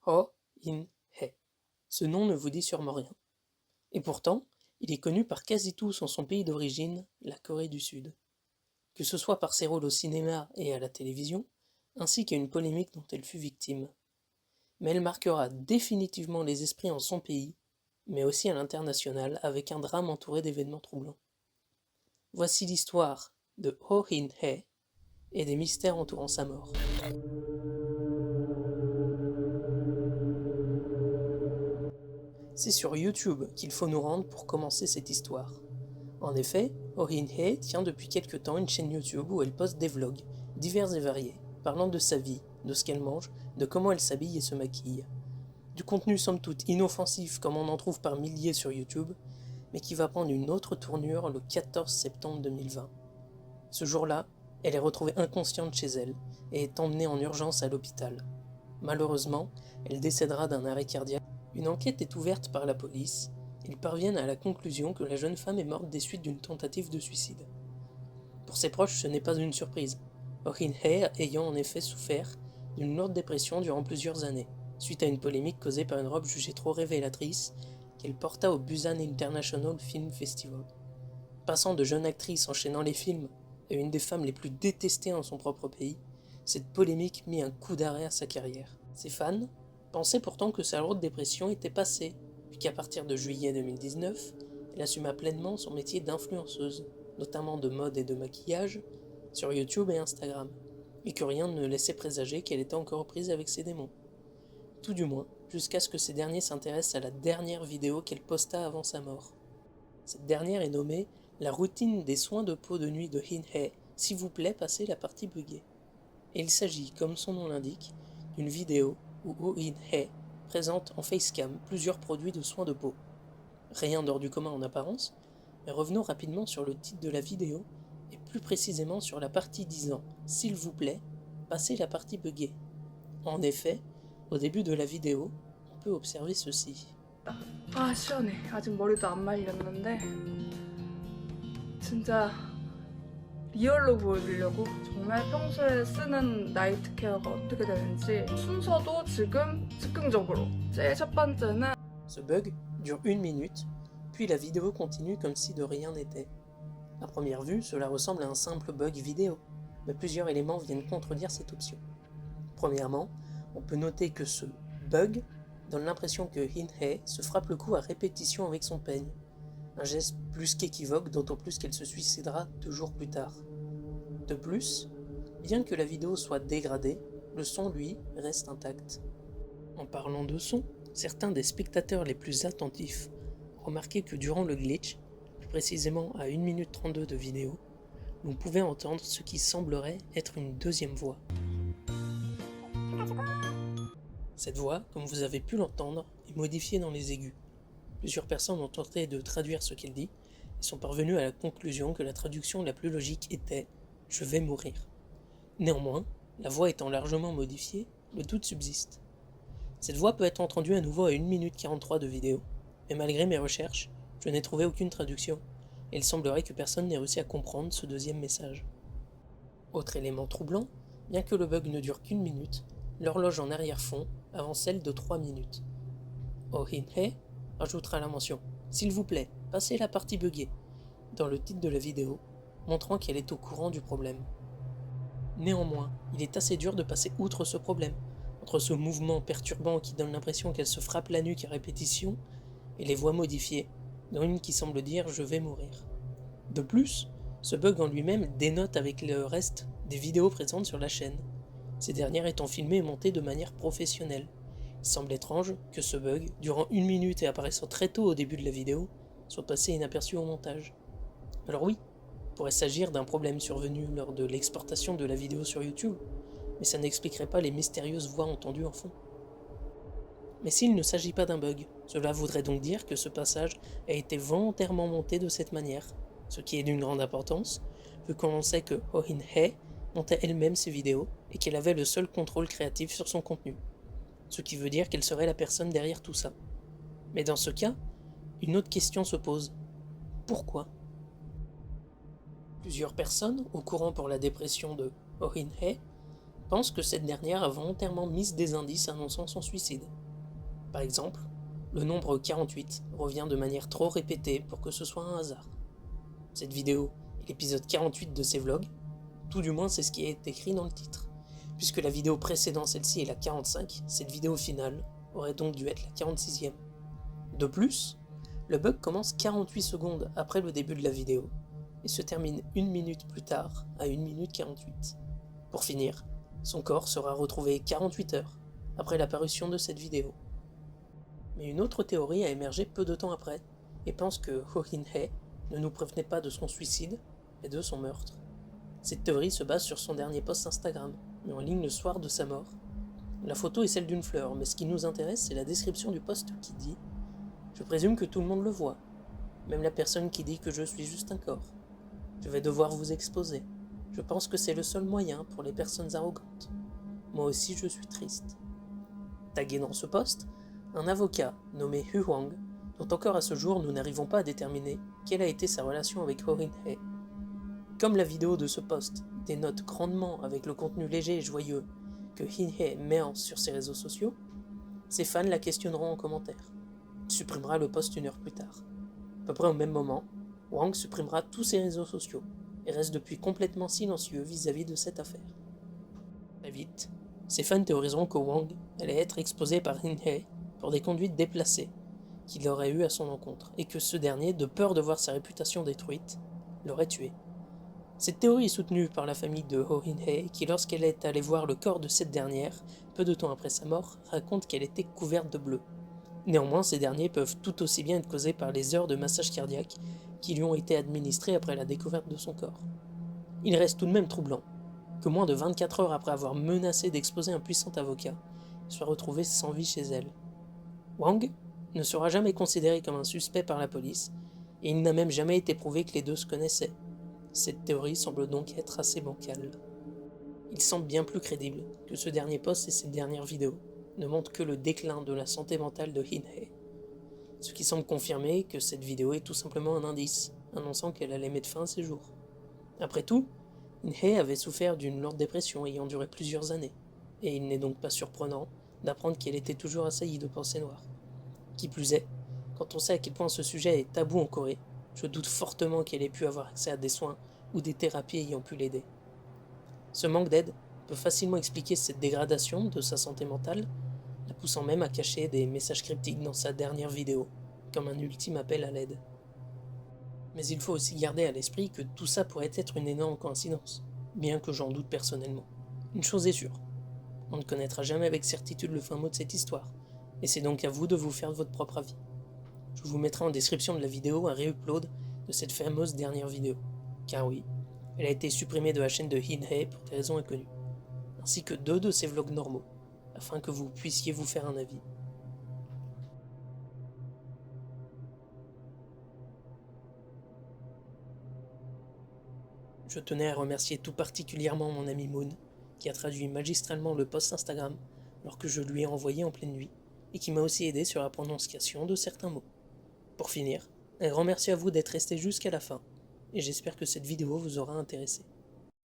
Ho In-hee. Ce nom ne vous dit sûrement rien. Et pourtant, il est connu par quasi tous en son pays d'origine, la Corée du Sud. Que ce soit par ses rôles au cinéma et à la télévision, ainsi qu'à une polémique dont elle fut victime. Mais elle marquera définitivement les esprits en son pays, mais aussi à l'international avec un drame entouré d'événements troublants. Voici l'histoire de Ho In-hee et des mystères entourant sa mort. C'est sur YouTube qu'il faut nous rendre pour commencer cette histoire. En effet, Oh In-hee tient depuis quelque temps une chaîne YouTube où elle poste des vlogs, divers et variés, parlant de sa vie, de ce qu'elle mange, de comment elle s'habille et se maquille. Du contenu somme toute inoffensif comme on en trouve par milliers sur YouTube, mais qui va prendre une autre tournure le 14 septembre 2020. Ce jour-là, elle est retrouvée inconsciente chez elle et est emmenée en urgence à l'hôpital. Malheureusement, elle décédera d'un arrêt cardiaque. Une enquête est ouverte par la police. Ils parviennent à la conclusion que la jeune femme est morte des suites d'une tentative de suicide. Pour ses proches, ce n'est pas une surprise, Oh In-hee ayant en effet souffert d'une lourde dépression durant plusieurs années, suite à une polémique causée par une robe jugée trop révélatrice qu'elle porta au Busan International Film Festival. Passant de jeune actrice enchaînant les films à une des femmes les plus détestées en son propre pays, cette polémique mit un coup d'arrêt à sa carrière. Ses fans pensaient pourtant que sa lourde dépression était passée, puis qu'à partir de juillet 2019, elle assuma pleinement son métier d'influenceuse, notamment de mode et de maquillage, sur YouTube et Instagram, et que rien ne laissait présager qu'elle était encore prise avec ses démons. Tout du moins, jusqu'à ce que ces derniers s'intéressent à la dernière vidéo qu'elle posta avant sa mort. Cette dernière est nommée « La routine des soins de peau de nuit de In-hee, s'il vous plaît, passez la partie buggée ». Et il s'agit, comme son nom l'indique, d'une vidéo où Oh In-hee présente en facecam plusieurs produits de soins de peau. Rien d'hors du commun en apparence, mais revenons rapidement sur le titre de la vidéo, et plus précisément sur la partie disant « S'il vous plaît, passez la partie buggée ». En effet, au début de la vidéo, on peut observer ceci. 아 시원해. 아직 머리도 안 말렸는데 진짜 리얼로 보여주려고 정말 평소에 쓰는 나이트 케어가 어떻게 되는지 순서도 지금 즉흥적으로 제일 첫 번째는 Ce bug dure 1 minute, puis la vidéo continue comme si de rien n'était. À première vue, cela ressemble à un simple bug vidéo, mais plusieurs éléments viennent contredire cette option. Premièrement, on peut noter que ce bug donne l'impression que In-hee se frappe le cou à répétition avec son peigne, un geste plus qu'équivoque, d'autant plus qu'elle se suicidera 2 jours plus tard. De plus, bien que la vidéo soit dégradée, le son, lui, reste intact. En parlant de son, certains des spectateurs les plus attentifs ont remarqué que durant le glitch, plus précisément à 1 minute 32 de vidéo, l'on pouvait entendre ce qui semblerait être une deuxième voix. Cette voix, comme vous avez pu l'entendre, est modifiée dans les aigus. Plusieurs personnes ont tenté de traduire ce qu'elle dit et sont parvenues à la conclusion que la traduction la plus logique était « Je vais mourir ». Néanmoins, la voix étant largement modifiée, le doute subsiste. Cette voix peut être entendue à nouveau à 1 minute 43 de vidéo, mais malgré mes recherches, je n'ai trouvé aucune traduction, et il semblerait que personne n'ait réussi à comprendre ce deuxième message. Autre élément troublant, bien que le bug ne dure qu'1 minute, l'horloge en arrière-fond avance celle de 3 minutes. Oh In-hee ajoutera la mention « S'il vous plaît, passez la partie buggée » dans le titre de la vidéo, montrant qu'elle est au courant du problème. Néanmoins, il est assez dur de passer outre ce problème, entre ce mouvement perturbant qui donne l'impression qu'elle se frappe la nuque à répétition, et les voix modifiées, dont une qui semble dire « Je vais mourir ». De plus, ce bug en lui-même dénote avec le reste des vidéos présentes sur la chaîne, ces dernières étant filmées et montées de manière professionnelle. Il semble étrange que ce bug, durant 1 minute et apparaissant très tôt au début de la vidéo, soit passé inaperçu au montage. Alors oui, il pourrait s'agir d'un problème survenu lors de l'exportation de la vidéo sur YouTube, mais ça n'expliquerait pas les mystérieuses voix entendues en fond. Mais s'il ne s'agit pas d'un bug, cela voudrait donc dire que ce passage a été volontairement monté de cette manière, ce qui est d'une grande importance, vu qu'on sait que Oh In-hee montait elle-même ses vidéos et qu'elle avait le seul contrôle créatif sur son contenu, ce qui veut dire qu'elle serait la personne derrière tout ça. Mais dans ce cas, une autre question se pose. Pourquoi ? Plusieurs personnes, au courant pour la dépression de Oh In-hee, pense que cette dernière a volontairement mis des indices annonçant son suicide. Par exemple, le nombre 48 revient de manière trop répétée pour que ce soit un hasard. Cette vidéo est l'épisode 48 de ses vlogs, tout du moins c'est ce qui est écrit dans le titre. Puisque la vidéo précédant celle-ci est la 45, cette vidéo finale aurait donc dû être la 46e. De plus, le bug commence 48 secondes après le début de la vidéo et se termine 1 minute plus tard à 1 minute 48. Pour finir, son corps sera retrouvé 48 heures après l'apparition de cette vidéo. Mais une autre théorie a émergé peu de temps après et pense que Ho In-hee ne nous prévenait pas de son suicide, mais de son meurtre. Cette théorie se base sur son dernier post Instagram, mis en ligne le soir de sa mort. La photo est celle d'une fleur, mais ce qui nous intéresse, c'est la description du post qui dit « Je présume que tout le monde le voit, même la personne qui dit que je suis juste un corps. Je vais devoir vous exposer. Je pense que c'est le seul moyen pour les personnes arrogantes. Moi aussi je suis triste. » Tagué dans ce post, un avocat nommé Hu Wang, dont encore à ce jour nous n'arrivons pas à déterminer quelle a été sa relation avec Ho In-hee. Comme la vidéo de ce post dénote grandement avec le contenu léger et joyeux que In-hee met sur ses réseaux sociaux, ses fans la questionneront en commentaire. Il supprimera le post 1 heure plus tard. À peu près au même moment, Wang supprimera tous ses réseaux sociaux et reste depuis complètement silencieux vis-à-vis de cette affaire. Très vite, ses fans théoriseront que Wang allait être exposé par In-hee pour des conduites déplacées qu'il aurait eues à son encontre, et que ce dernier, de peur de voir sa réputation détruite, l'aurait tué. Cette théorie est soutenue par la famille de Ho In-hee, qui lorsqu'elle est allée voir le corps de cette dernière, peu de temps après sa mort, raconte qu'elle était couverte de bleu. Néanmoins, ces derniers peuvent tout aussi bien être causés par les heures de massage cardiaque qui lui ont été administrées après la découverte de son corps. Il reste tout de même troublant que moins de 24 heures après avoir menacé d'exposer un puissant avocat, il soit retrouvé sans vie chez elle. Wang ne sera jamais considéré comme un suspect par la police, et il n'a même jamais été prouvé que les deux se connaissaient. Cette théorie semble donc être assez bancale. Il semble bien plus crédible que ce dernier post et cette dernière vidéo ne montrent que le déclin de la santé mentale de In-hee, ce qui semble confirmer que cette vidéo est tout simplement un indice, annonçant qu'elle allait mettre fin à ses jours. Après tout, In-hee avait souffert d'une lourde dépression ayant duré plusieurs années, et il n'est donc pas surprenant d'apprendre qu'elle était toujours assaillie de pensées noires. Qui plus est, quand on sait à quel point ce sujet est tabou en Corée, je doute fortement qu'elle ait pu avoir accès à des soins ou des thérapies ayant pu l'aider. Ce manque d'aide peut facilement expliquer cette dégradation de sa santé mentale, la poussant même à cacher des messages cryptiques dans sa dernière vidéo, comme un ultime appel à l'aide. Mais il faut aussi garder à l'esprit que tout ça pourrait être une énorme coïncidence, bien que j'en doute personnellement. Une chose est sûre, on ne connaîtra jamais avec certitude le fin mot de cette histoire, et c'est donc à vous de vous faire votre propre avis. Je vous mettrai en description de la vidéo un re-upload de cette fameuse dernière vidéo, car oui, elle a été supprimée de la chaîne de In-hee pour des raisons inconnues, ainsi que 2 de ses vlogs normaux, afin que vous puissiez vous faire un avis. Je tenais à remercier tout particulièrement mon ami Moon, qui a traduit magistralement le post Instagram alors que je lui ai envoyé en pleine nuit, et qui m'a aussi aidé sur la prononciation de certains mots. Pour finir, un grand merci à vous d'être resté jusqu'à la fin, et j'espère que cette vidéo vous aura intéressé.